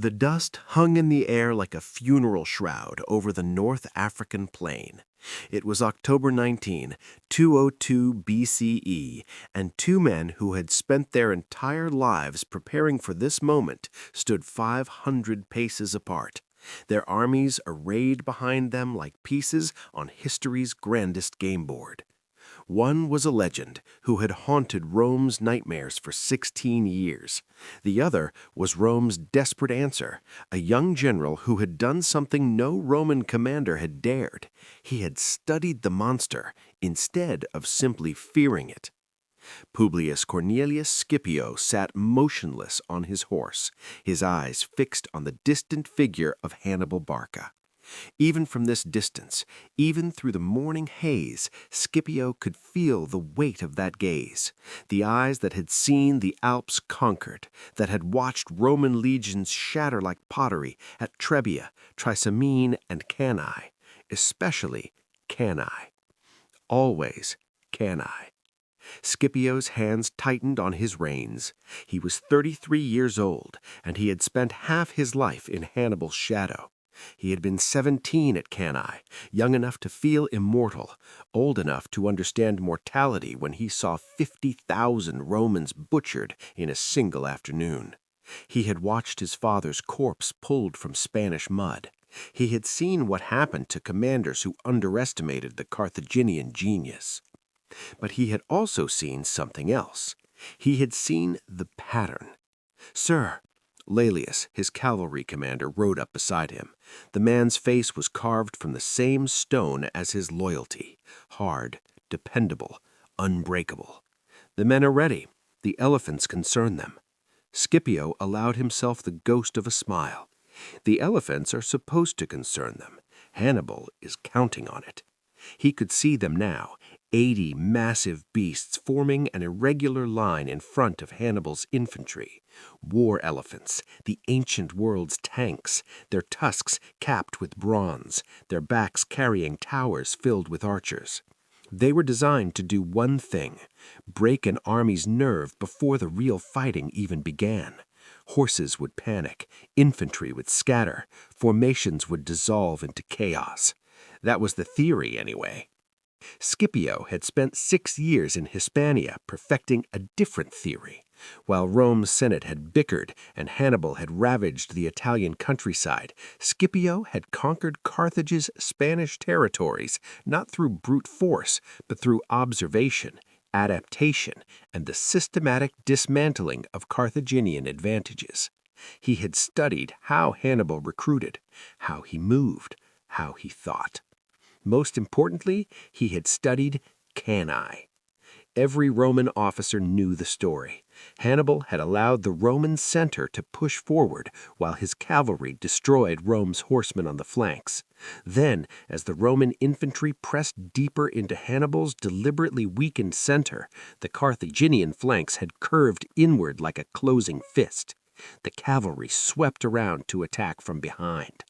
The dust hung in the air like a funeral shroud over the North African plain. It was October 202 BCE, and two men who had spent their entire lives preparing for this moment stood 500 paces apart, their armies arrayed behind them like pieces on history's grandest game board. One was a legend who had haunted Rome's nightmares for 16 years. The other was Rome's desperate answer, a young general who had done something no Roman commander had dared. He had studied the monster instead of simply fearing it. Publius Cornelius Scipio sat motionless on his horse, his eyes fixed on the distant figure of Hannibal Barca. Even from this distance, even through the morning haze, Scipio could feel the weight of that gaze. The eyes that had seen the Alps conquered, that had watched Roman legions shatter like pottery at Trebia, Trisamene, and Cannae, especially Cannae. Always Cannae. Scipio's hands tightened on his reins. He was 33 years old, and he had spent half his life in Hannibal's shadow. He had been 17 at Cannae, young enough to feel immortal, old enough to understand mortality when he saw 50,000 Romans butchered in a single afternoon. He had watched his father's corpse pulled from Spanish mud. He had seen what happened to commanders who underestimated the Carthaginian genius. But he had also seen something else. He had seen the pattern. "Sir," Laelius, his cavalry commander, rode up beside him. The man's face was carved from the same stone as his loyalty, hard, dependable, unbreakable. "The men are ready. The elephants concern them." Scipio allowed himself the ghost of a smile. "The elephants are supposed to concern them. Hannibal is counting on it." He could see them now, 80 massive beasts forming an irregular line in front of Hannibal's infantry. War elephants, the ancient world's tanks, their tusks capped with bronze, their backs carrying towers filled with archers. They were designed to do one thing: break an army's nerve before the real fighting even began. Horses would panic, infantry would scatter, formations would dissolve into chaos. That was the theory, anyway. Scipio had spent 6 years in Hispania perfecting a different theory. While Rome's Senate had bickered and Hannibal had ravaged the Italian countryside, Scipio had conquered Carthage's Spanish territories not through brute force, but through observation, adaptation, and the systematic dismantling of Carthaginian advantages. He had studied how Hannibal recruited, how he moved, how he thought. Most importantly, he had studied Cannae. Every Roman officer knew the story. Hannibal had allowed the Roman center to push forward while his cavalry destroyed Rome's horsemen on the flanks. Then, as the Roman infantry pressed deeper into Hannibal's deliberately weakened center, the Carthaginian flanks had curved inward like a closing fist. The cavalry swept around to attack from behind.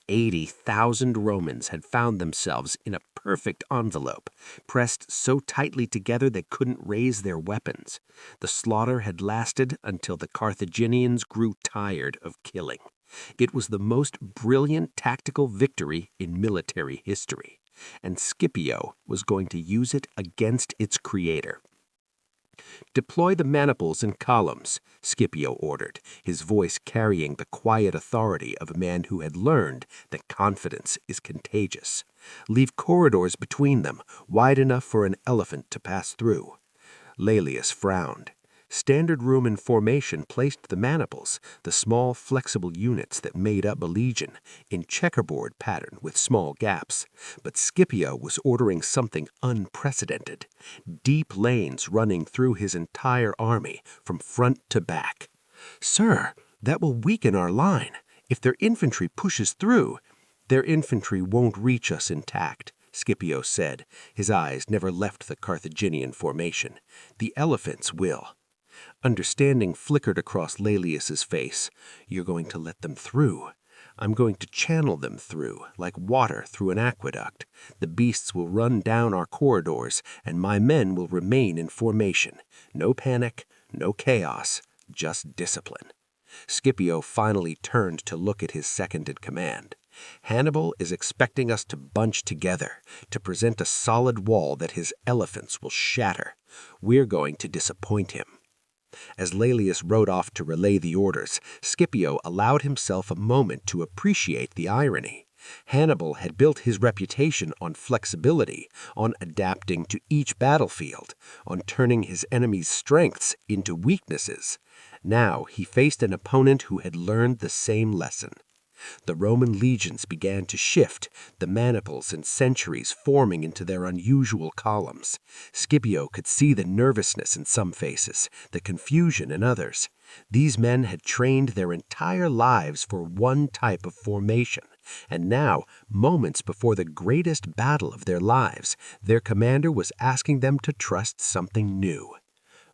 80,000 Romans had found themselves in a perfect envelope, pressed so tightly together they couldn't raise their weapons. The slaughter had lasted until the Carthaginians grew tired of killing. It was the most brilliant tactical victory in military history, and Scipio was going to use it against its creator. "Deploy the maniples in columns," Scipio ordered, his voice carrying the quiet authority of a man who had learned that confidence is contagious. "Leave corridors between them, wide enough for an elephant to pass through." Laelius frowned. Standard Roman formation placed the maniples, the small flexible units that made up a legion, in checkerboard pattern with small gaps. But Scipio was ordering something unprecedented: deep lanes running through his entire army from front to back. "Sir, that will weaken our line. If their infantry pushes through—" "Their infantry won't reach us intact," Scipio said. His eyes never left the Carthaginian formation. "The elephants will." Understanding flickered across Laelius's face. "You're going to let them through. I'm going to channel them through, like water through an aqueduct. The beasts will run down our corridors, and my men will remain in formation. No panic, no chaos, just discipline." Scipio finally turned to look at his second-in-command. "Hannibal is expecting us to bunch together, to present a solid wall that his elephants will shatter. We're going to disappoint him." As Laelius rode off to relay the orders, Scipio allowed himself a moment to appreciate the irony. Hannibal had built his reputation on flexibility, on adapting to each battlefield, on turning his enemies' strengths into weaknesses. Now he faced an opponent who had learned the same lesson. The Roman legions began to shift, the maniples and centuries forming into their unusual columns. Scipio could see the nervousness in some faces, the confusion in others. These men had trained their entire lives for one type of formation, and now, moments before the greatest battle of their lives, their commander was asking them to trust something new.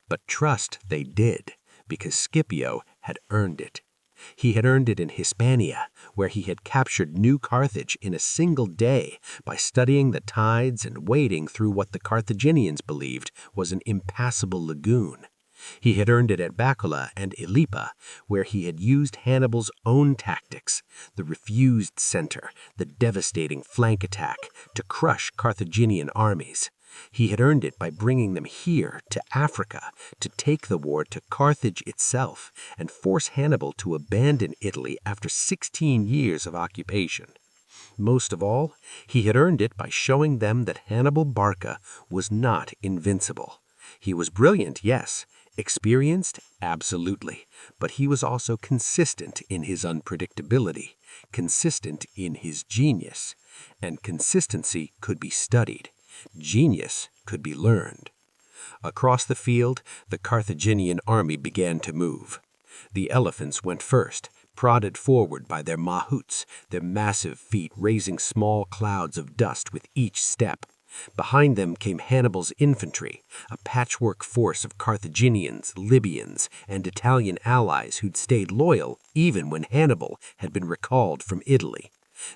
But trust they did, because Scipio had earned it. He had earned it in Hispania, where he had captured New Carthage in a single day by studying the tides and wading through what the Carthaginians believed was an impassable lagoon. He had earned it at Bacula and Ilipa, where he had used Hannibal's own tactics, the refused center, the devastating flank attack, to crush Carthaginian armies. He had earned it by bringing them here, to Africa, to take the war to Carthage itself and force Hannibal to abandon Italy after 16 years of occupation. Most of all, he had earned it by showing them that Hannibal Barca was not invincible. He was brilliant, yes, experienced, absolutely, but he was also consistent in his unpredictability, consistent in his genius, and consistency could be studied. Genius could be learned. Across the field, the Carthaginian army began to move. The elephants went first, prodded forward by their mahouts, their massive feet raising small clouds of dust with each step. Behind them came Hannibal's infantry, a patchwork force of Carthaginians, Libyans, and Italian allies who'd stayed loyal even when Hannibal had been recalled from Italy.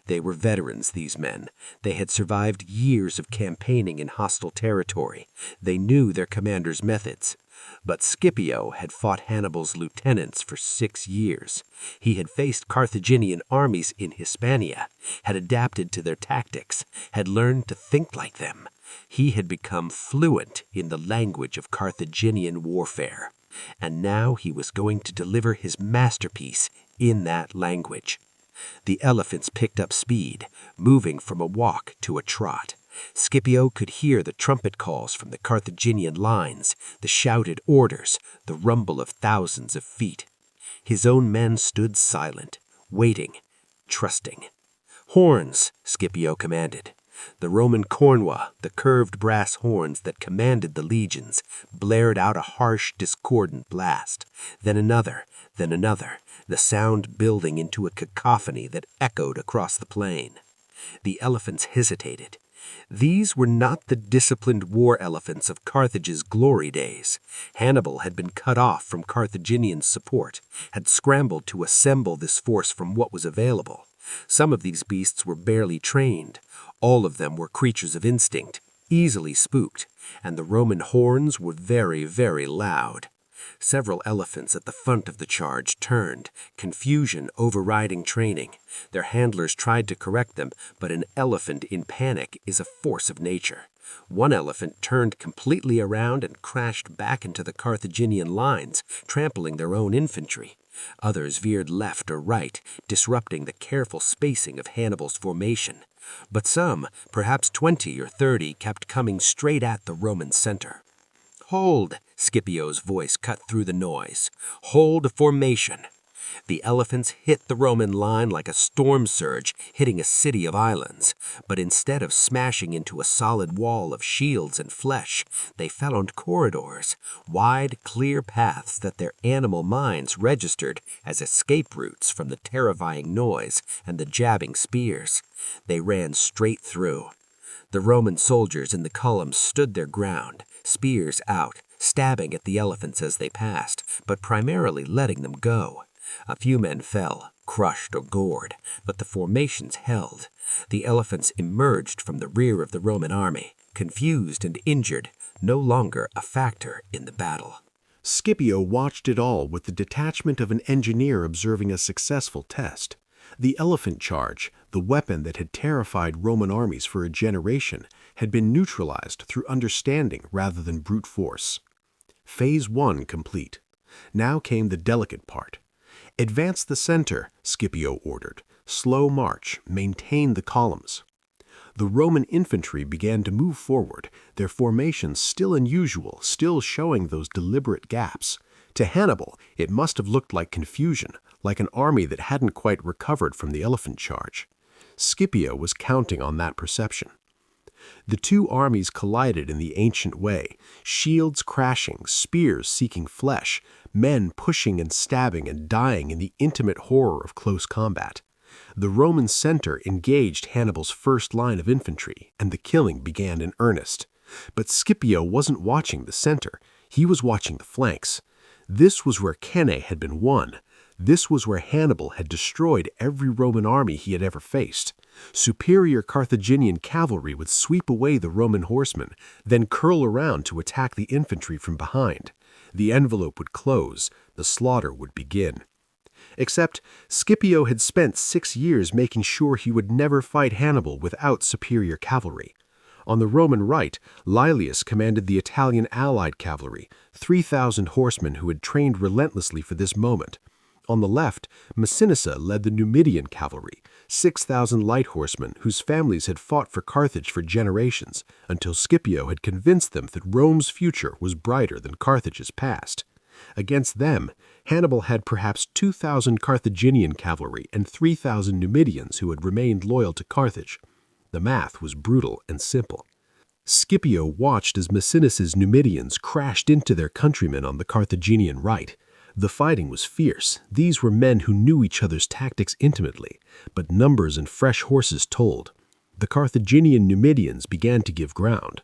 They were veterans, these men. They had survived years of campaigning in hostile territory. They knew their commander's methods. But Scipio had fought Hannibal's lieutenants for 6 years. He had faced Carthaginian armies in Hispania, had adapted to their tactics, had learned to think like them. He had become fluent in the language of Carthaginian warfare. And now he was going to deliver his masterpiece in that language. The elephants picked up speed, moving from a walk to a trot. Scipio could hear the trumpet calls from the Carthaginian lines, the shouted orders, the rumble of thousands of feet. His own men stood silent, waiting, trusting. "Horns," Scipio commanded. The Roman cornua, the curved brass horns that commanded the legions, blared out a harsh, discordant blast. Then another, the sound building into a cacophony that echoed across the plain. The elephants hesitated. These were not the disciplined war elephants of Carthage's glory days. Hannibal had been cut off from Carthaginian support, had scrambled to assemble this force from what was available. Some of these beasts were barely trained. All of them were creatures of instinct, easily spooked, and the Roman horns were very, very loud. Several elephants at the front of the charge turned, confusion overriding training. Their handlers tried to correct them, but an elephant in panic is a force of nature. One elephant turned completely around and crashed back into the Carthaginian lines, trampling their own infantry. Others veered left or right, disrupting the careful spacing of Hannibal's formation. But some, perhaps 20 or 30, kept coming straight at the Roman center. "Hold!" Scipio's voice cut through the noise. "Hold formation!" The elephants hit the Roman line like a storm surge hitting a city of islands, but instead of smashing into a solid wall of shields and flesh, they fell on corridors, wide, clear paths that their animal minds registered as escape routes from the terrifying noise and the jabbing spears. They ran straight through. The Roman soldiers in the columns stood their ground, spears out, stabbing at the elephants as they passed, but primarily letting them go. A few men fell, crushed or gored, but the formations held. The elephants emerged from the rear of the Roman army, confused and injured, no longer a factor in the battle. Scipio watched it all with the detachment of an engineer observing a successful test. The elephant charge, the weapon that had terrified Roman armies for a generation, had been neutralized through understanding rather than brute force. Phase 1 complete. Now came the delicate part. Advance the center, Scipio ordered. Slow march, maintain the columns. The Roman infantry began to move forward, their formations still unusual, still showing those deliberate gaps. To Hannibal, it must have looked like confusion, like an army that hadn't quite recovered from the elephant charge. Scipio was counting on that perception. The two armies collided in the ancient way, shields crashing, spears seeking flesh, men pushing and stabbing and dying in the intimate horror of close combat. The Roman center engaged Hannibal's first line of infantry, and the killing began in earnest. But Scipio wasn't watching the center, he was watching the flanks. This was where Cannae had been won. This was where Hannibal had destroyed every Roman army he had ever faced. Superior Carthaginian cavalry would sweep away the Roman horsemen, then curl around to attack the infantry from behind. The envelope would close, the slaughter would begin. Except Scipio had spent 6 years making sure he would never fight Hannibal without superior cavalry. On the Roman right, Laelius commanded the Italian allied cavalry, 3,000 horsemen who had trained relentlessly for this moment. On the left, Massinissa led the Numidian cavalry, 6,000 light horsemen whose families had fought for Carthage for generations, until Scipio had convinced them that Rome's future was brighter than Carthage's past. Against them, Hannibal had perhaps 2,000 Carthaginian cavalry and 3,000 Numidians who had remained loyal to Carthage. The math was brutal and simple. Scipio watched as Massinissa's Numidians crashed into their countrymen on the Carthaginian right. The fighting was fierce. These were men who knew each other's tactics intimately, but numbers and fresh horses told. The Carthaginian Numidians began to give ground.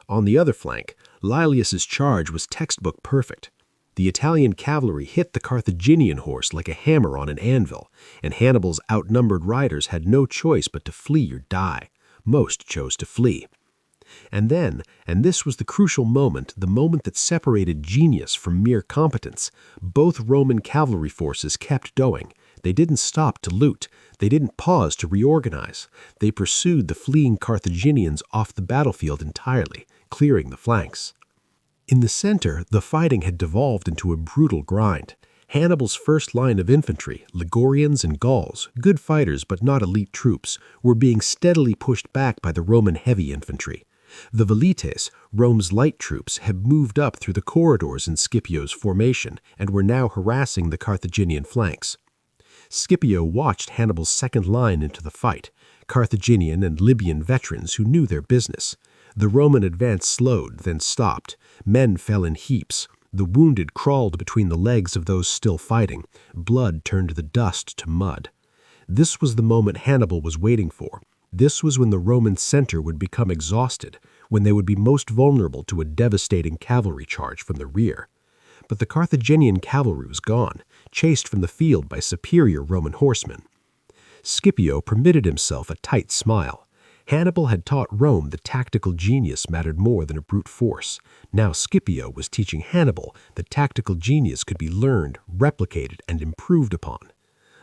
On the other flank, Laelius's charge was textbook perfect. The Italian cavalry hit the Carthaginian horse like a hammer on an anvil, and Hannibal's outnumbered riders had no choice but to flee or die. Most chose to flee. And then, and this was the crucial moment, the moment that separated genius from mere competence, both Roman cavalry forces kept going. They didn't stop to loot. They didn't pause to reorganize. They pursued the fleeing Carthaginians off the battlefield entirely, clearing the flanks. In the center, the fighting had devolved into a brutal grind. Hannibal's first line of infantry, Ligurians and Gauls, good fighters but not elite troops, were being steadily pushed back by the Roman heavy infantry. The velites, Rome's light troops, had moved up through the corridors in Scipio's formation and were now harassing the Carthaginian flanks. Scipio watched Hannibal's second line into the fight, Carthaginian and Libyan veterans who knew their business. The Roman advance slowed, then stopped. Men fell in heaps. The wounded crawled between the legs of those still fighting. Blood turned the dust to mud. This was the moment Hannibal was waiting for. This was when the Roman center would become exhausted, when they would be most vulnerable to a devastating cavalry charge from the rear. But the Carthaginian cavalry was gone, chased from the field by superior Roman horsemen. Scipio permitted himself a tight smile. Hannibal had taught Rome that tactical genius mattered more than a brute force. Now Scipio was teaching Hannibal that tactical genius could be learned, replicated, and improved upon.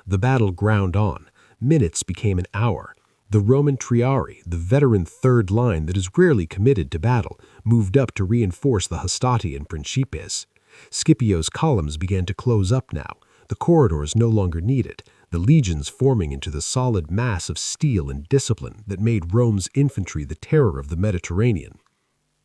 The battle ground on. Minutes became an hour. The Roman triarii, the veteran third line that is rarely committed to battle, moved up to reinforce the hastati and principes. Scipio's columns began to close up now, the corridors no longer needed, the legions forming into the solid mass of steel and discipline that made Rome's infantry the terror of the Mediterranean.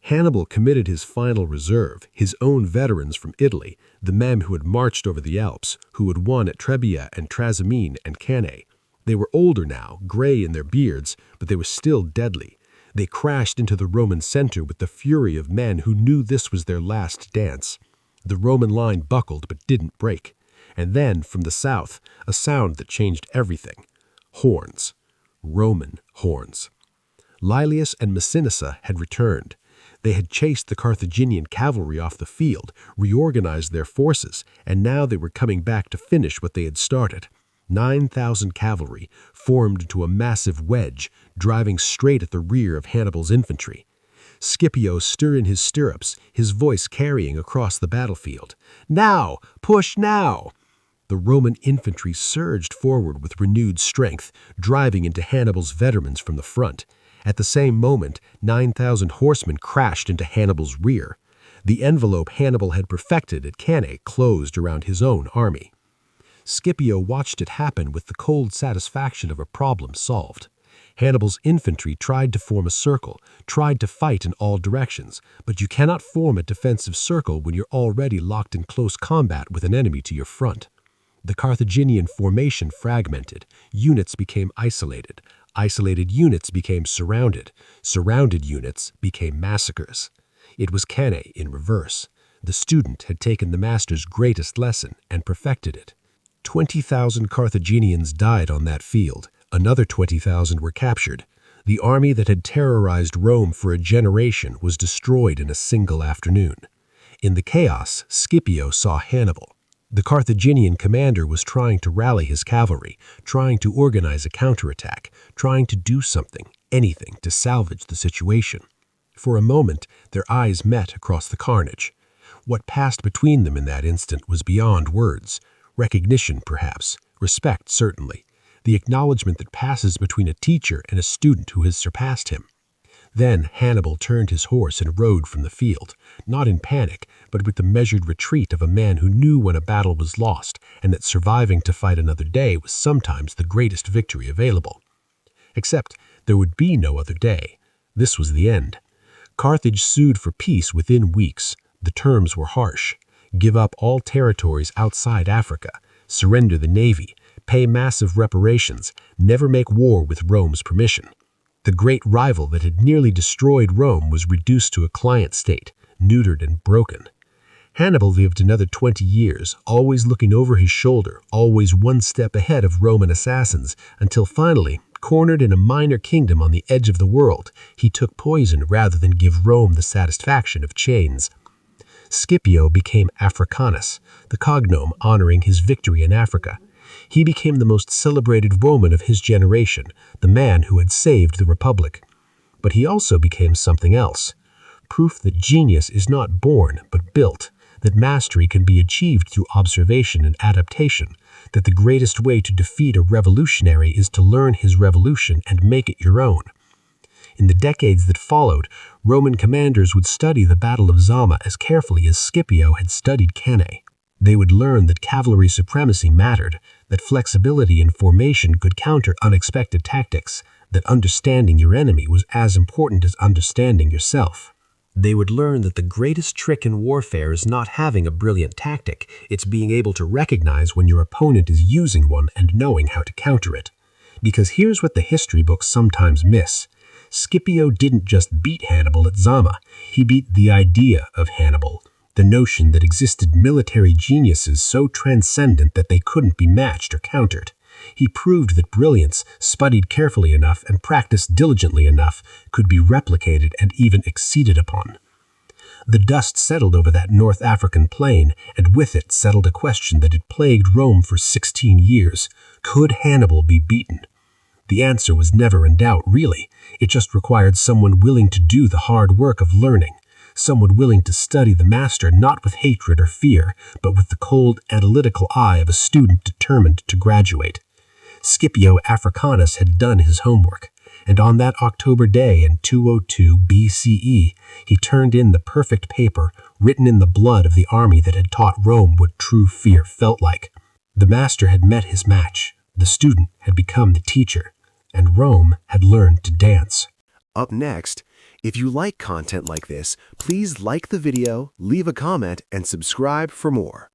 Hannibal committed his final reserve, his own veterans from Italy, the men who had marched over the Alps, who had won at Trebia and Trasimene and Cannae. They were older now, gray in their beards, but they were still deadly. They crashed into the Roman center with the fury of men who knew this was their last dance. The Roman line buckled but didn't break. And then, from the south, a sound that changed everything. Horns. Roman horns. Laelius and Massinissa had returned. They had chased the Carthaginian cavalry off the field, reorganized their forces, and now they were coming back to finish what they had started. 9,000 cavalry formed into a massive wedge, driving straight at the rear of Hannibal's infantry. Scipio stirred in his stirrups, his voice carrying across the battlefield. "Now! Push now!" The Roman infantry surged forward with renewed strength, driving into Hannibal's veterans from the front. At the same moment, 9,000 horsemen crashed into Hannibal's rear. The envelope Hannibal had perfected at Cannae closed around his own army. Scipio watched it happen with the cold satisfaction of a problem solved. Hannibal's infantry tried to form a circle, tried to fight in all directions, but you cannot form a defensive circle when you're already locked in close combat with an enemy to your front. The Carthaginian formation fragmented, units became isolated, isolated units became surrounded, surrounded units became massacres. It was Cannae in reverse. The student had taken the master's greatest lesson and perfected it. 20,000 Carthaginians died on that field. Another 20,000 were captured. The army that had terrorized Rome for a generation was destroyed in a single afternoon. In the chaos, Scipio saw Hannibal. The Carthaginian commander was trying to rally his cavalry, trying to organize a counterattack, trying to do something, anything, to salvage the situation. For a moment, their eyes met across the carnage. What passed between them in that instant was beyond words. Recognition, perhaps. Respect, certainly. The acknowledgement that passes between a teacher and a student who has surpassed him. Then Hannibal turned his horse and rode from the field, not in panic, but with the measured retreat of a man who knew when a battle was lost and that surviving to fight another day was sometimes the greatest victory available. Except there would be no other day. This was the end. Carthage sued for peace within weeks. The terms were harsh. Give up all territories outside Africa, surrender the navy, pay massive reparations, never make war with Rome's permission. The great rival that had nearly destroyed Rome was reduced to a client state, neutered and broken. Hannibal lived another 20 years, always looking over his shoulder, always one step ahead of Roman assassins, until finally, cornered in a minor kingdom on the edge of the world, he took poison rather than give Rome the satisfaction of chains. Scipio became Africanus, the cognomen honoring his victory in Africa. He became the most celebrated Roman of his generation, the man who had saved the Republic. But he also became something else. Proof that genius is not born but built, that mastery can be achieved through observation and adaptation, that the greatest way to defeat a revolutionary is to learn his revolution and make it your own. In the decades that followed, Roman commanders would study the Battle of Zama as carefully as Scipio had studied Cannae. They would learn that cavalry supremacy mattered, that flexibility in formation could counter unexpected tactics, that understanding your enemy was as important as understanding yourself. They would learn that the greatest trick in warfare is not having a brilliant tactic, it's being able to recognize when your opponent is using one and knowing how to counter it. Because here's what the history books sometimes miss. Scipio didn't just beat Hannibal at Zama, he beat the idea of Hannibal, the notion that existed military geniuses so transcendent that they couldn't be matched or countered. He proved that brilliance, studied carefully enough and practiced diligently enough, could be replicated and even exceeded upon. The dust settled over that North African plain, and with it settled a question that had plagued Rome for 16 years. Could Hannibal be beaten? The answer was never in doubt, really. It just required someone willing to do the hard work of learning, someone willing to study the master not with hatred or fear, but with the cold, analytical eye of a student determined to graduate. Scipio Africanus had done his homework, and on that October day in 202 BCE, he turned in the perfect paper written in the blood of the army that had taught Rome what true fear felt like. The master had met his match, the student had become the teacher, and Rome had learned to dance. Up next, if you like content like this, please like the video, leave a comment, and subscribe for more.